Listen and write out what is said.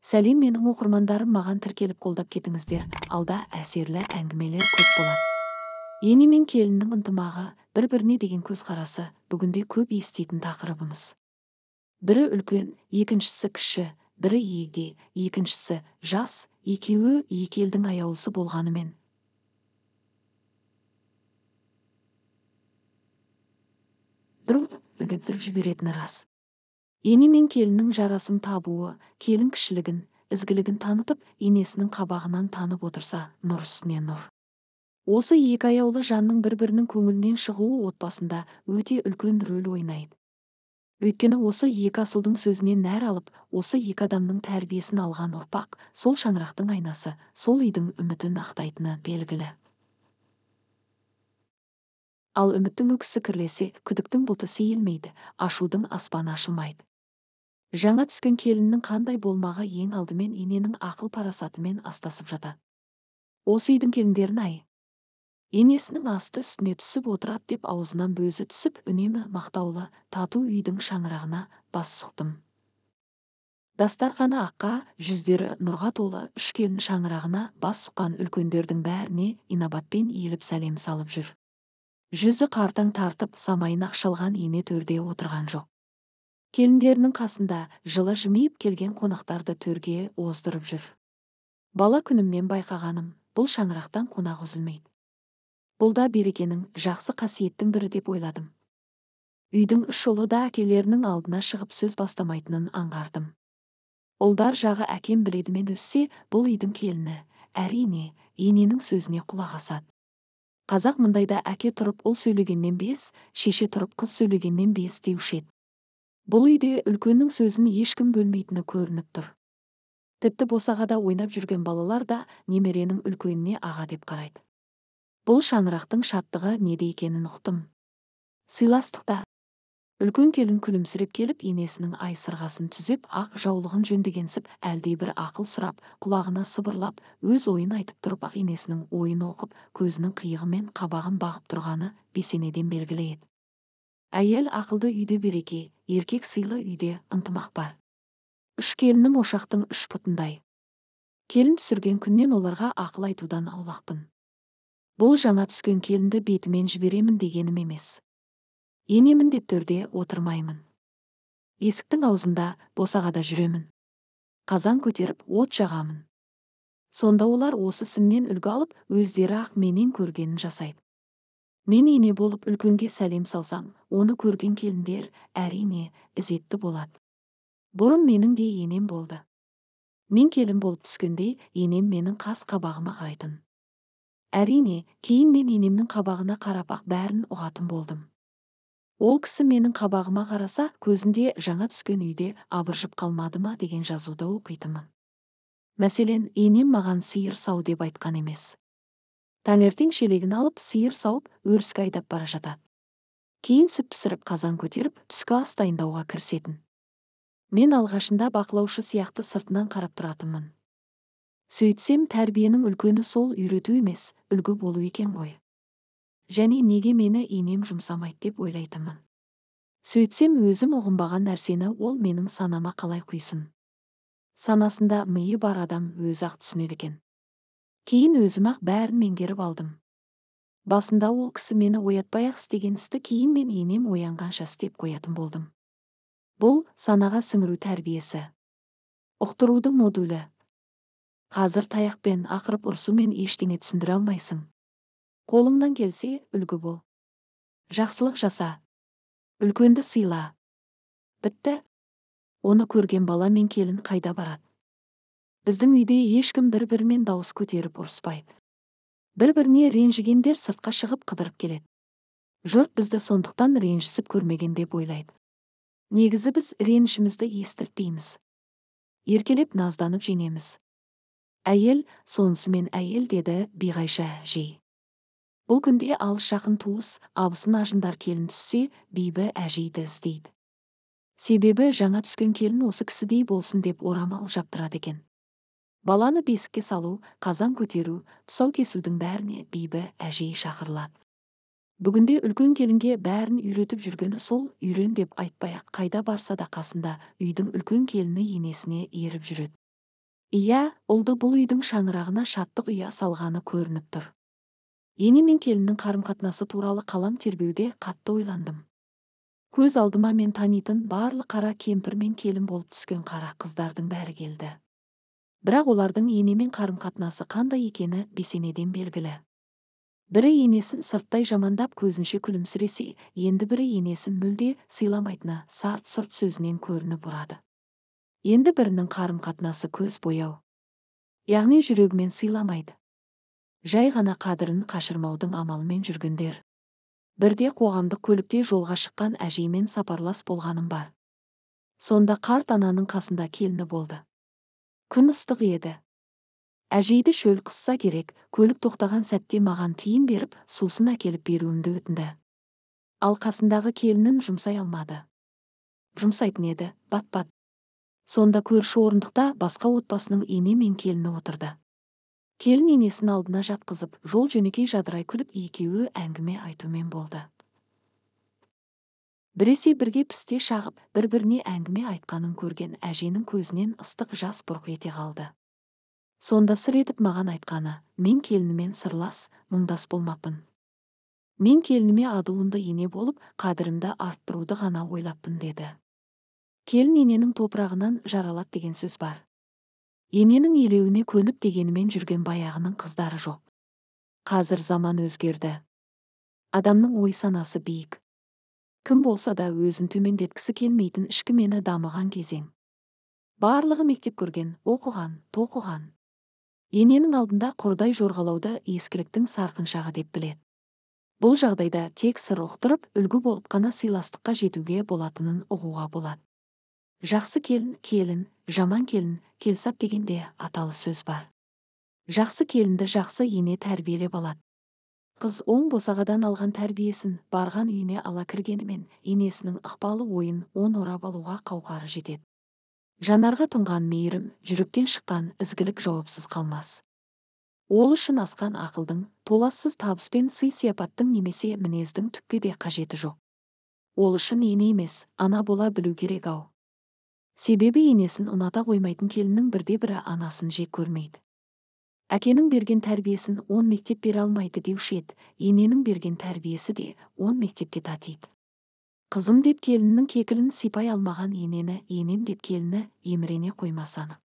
Сәлем, менің оқырмандарым, маған тіркеліп қолдап кетіңіздер. Алда әсерлі әңгімелер көп болады. Ене мен келіннің ынтымағы, бір-біріне деген көзқарасы бүгінде көп еститін тақырыбымыз. Бірі үлкен, екіншісі кіші, бірі егде, екіншісі жас, екеуі екі елдің аяулысы болғанымен. Бір үгіттіріп жіберетіні рас. Ене мен келіннің жарасым табуы, келін кішілігін, ізгілігін танытып, енесінің қабағынан танып отырса, нұр үстіне нұр. Осы екі аяулы жанның бір-бірінің көңілінен шығуы отбасында өте үлкен рөл ойнайды. Өйткені осы екі асылдың сөзінен нәр алып, осы екі адамның тәрбиесін алған ұрпақ, сол шаңырақтың айнасы, сол үйдің үмітін ақтайтыны белгілі. Ал үміттің үкісі кірлесе, күдіктің бұлты сейілмейді, ашудың аспаны ашылмайды. Жаңа түскен келіннің қандай болмағы ең алдымен ененің ақыл парасатымен астасып жатады. Осы үйдің келіндерін енесінің асты үстіне түсіп отырады деп аузынан бөзі түсіп, үнемі мақтаулы, тату үйдің шаңырағына бас сұқтым. Дастарханы аққа, жүздері нұрға толы үш келін шаңырағына бас сұққан үлкендердің бәріне инабатпен иіліп сәлем салып жүр. Жүзі қартаң тартып, самайын ақшалған ене төрде отырған жоқ. Келіндерінің қасында жылы жымиып келген қонақтарды төрге оздырып жүр. Бала күнімнен байқағаным, бұл шаңырақтан қонақ үзілмейді. Бұл да берекенің, жақсы қасиеттің бірі деп ойладым. Үйдің үш ұлы да әкелерінің алдына шығып сөз бастамайтынын аңғардым. Ұлдар жағы әкем біледімен өссе, бұл үйдің келіні, әрине, ененің сөзіне құлақ асады. Қазақ мұндайда әке тұрып ұл сөйлегеннен бес, шеше тұрып қыз сөйлегеннен бес деуші еді. Бұл үйде үлкеннің сөзін ешкім бөлмейтіні көрініп тұр. Тіпті босағада ойнап жүрген балалар да немеренің үлкеніне аға деп қарайды. Бұл шаңырақтың шаттығы неде екенін ұқтым. Сыйластықта. Үлкен келін күлімсіреп келіп, енесінің ай сырғасын түзеп, ақ жаулығын жөндегенсіп, әлдей бір ақыл сұрап, құлағына сыбырлап, өз ойын айтып тұрып, ақ енесінің ойын оқып, көзінің қиығымен қабағын бағып тұрғаны бесенеден белгілі еді. Әйел ақылды үйде береке, еркек сыйлы үйде ынтымақ бар. Үш келінім ошақтың үш пұтындай. Келін түсірген күннен оларға ақыл айтудан аулақпын. Бұл жаңа түскен келінді бетімен жіберемін дегенім емес. Енемін деп төрде отырмаймын. Есіктің аузында, босағада жүремін. Қазан көтеріп, от жағамын. Сонда олар осы ісімнен үлгі алып, өздері ақ менен көргенін жасайды. Мен ене болып үлкенге сәлем салсам, оны көрген келіндер әрине ізетті болады. Бұрын менің де енем болды. Мен келін болып түскенде, енем менің қас қабағыма қарайтын. Әрине, кейін мен енемнің қабағына қарап ақ бәрін ұғатын болдым. Ол кісі менің қабағыма қараса, көзінде жаңа түскен үйде абыржып қалмады ма деген жазуды оқитынмын. Мәселен, енем маған сиыр сау деп айтқан емес. Таңертең шелегін алып, сиыр сауып, өріске айдап бара жатады. Кейін сүт пісіріп, қазан көтеріп, түскі ас дайындауға кірісетін. Мен алғашында бақылаушы сияқты сыртынан қарап тұратынмын. Сөйтсем, тәрбиенің үлкені сол үйрету емес, үлгі болу екен ғой. Және неге мені енем жұмсамайды деп ойлайтынмын. Сөйтсем, өзім ұғынбаған нәрсені ол менің санама қалай құйсын. Санасында миы бар адам өзі ақ түсінеді екен. Кейін өзім ақ бәрін меңгеріп алдым. Басында ол кісі мені оятпай-ақ істеген істі кейін мен енем оянғанша істеп қоятын болдым. Бұл санаға сіңіру тәрбиесі. Ұқтырудың модулі. Қазір таяқпен, ақырып ұрсумен ештеңе түсіндіре алмайсың. Қолыңнан келсе, үлгі бол. Жақсылық жаса. Үлкенді сыйла. Бітті. Оны көрген бала мен келін қайда барады? Біздің үйде ешкім бір-бірімен дауыс көтеріп ұрыспайды. Бір-біріне ренжігендер сыртқа шығып қыдырып келеді. Жұрт бізді сондықтан ренжісіп көрмеген деп ойлайды. Негізі біз ренішімізді естіртпейміз. Еркелеп назданып жеңеміз. Әйел, сонысымен әйел, деді Биғайша әжей. Бұл күнде алыс жақын туыс, абысын ажындар келін түссе, бибі әжейді іздейді. Себебі жаңа түскен келін осы кісідей болсын деп орамал жаптырады екен. Баланы бесікке салу, қазан көтеру, тұсау кесудің бәріне бибі әжей шақырылады. Бүгінде үлкен келінге бәрін үйретіп жүргені сол, үйрен деп айтпай-ақ қайда барса да қасында үйдің үлкен келіні енесіне еріп жүреді. Иә, ұлды бұл үйдің шаңырағына шаттық ұя салғаны көрініп тұр. Ене мен келіннің қарым-қатынасы туралы қалам тербеуде қатты ойландым. Көз алдыма мен танитын барлық қара кемпір мен келін болып түскен қара қыздардың бәрі келді. Бірақ олардың енемен қарым-қатынасы қандай екені бесенеден белгілі. Бірі енесін сырттай жамандап көзінше күлімсіресе, енді бірі енесін мүлде сыйламайтыны сарт-сұрт сөзінен көрініп ұрады. Енді бірінің қарым-қатынасы көз бояу. Яғни жүрегімен сыйламайды. Жай ғана қадірін қашырмаудың амалымен жүргендер. Бірде қоғамдық көлікте жолға шыққан әжеймен сапарлас болғаным бар. Сонда қарт ананың қасында келіні болды. Күн ыстық еді. Әжейді шөл қысса керек, көлік тоқтаған сәтте маған тиын беріп, сусын әкеліп беруімді өтінді. Ал қасындағы келінін жұмсай алмады. Жұмсайтын еді, бат-бат. Сонда көрші орындықта басқа отбасының ене мен келіні отырды. Келін енесін алдына жатқызып, жол жөнекей жадырай күліп, екеуі әңгіме айтумен болды. Біресе бірге пісте шағып, бір-біріне әңгіме айтқанын көрген әженің көзінен ыстық жас бұрқ ете қалды. Сонда сыр етіп маған айтқаны, мен келінімен сырлас, мұңдас болмаппын. Мен келініме адуынды ене болып, қадірімді арттыруды ғана ойлаппын деді. Келін ененің топырағынан жаралат деген сөз бар. Ененің елеуіне көніп дегенімен жүрген баяғының қыздары жоқ. Қазір заман өзгерді. Адамның ой санасы биік. Кім болса да өзін төмендеткісі келмейтін ішкі мені дамыған кезең. Барлығы мектеп көрген, оқыған, тоқыған. Ененің алдында құрдай жорғалауды ескіліктің сарқыншағы деп білет. Бұл жағдайда тек сыр ұқтырып, үлгі болып қана сыйластыққа жетуге болатынын ұғуға болады. Жақсы келін, келін, жаман келін, келсап дегенде аталы сөз бар. Жақсы келінді жақсы ене тәрбиелеп алады. Қыз оң босағадан алған тәрбиесін барған үйіне ала кіргенімен, енесінің ықпалы ойын он орап алуға қауқары жетеді. Жанарға тұнған мейірім, жүректен шыққан ізгілік жауапсыз қалмас. Ол үшін асқан ақылдың, толассыз табыс пен сый-сияпаттың немесе мінездің түкке де қажеті жоқ. Ол үшін ене емес, ана бола білу керек ау. Себебі енесін ұната қоймайтын келіннің бірде-бірі анасын жек көрмейді. Әкенің берген тәрбиесін 10 мектеп бере алмайды деуші еді, ененің берген тәрбиесі де 10 мектепке татиды. Қызым деп келіннің кекілін сипай алмаған енені, енем деп келіні емірене қоймас анық.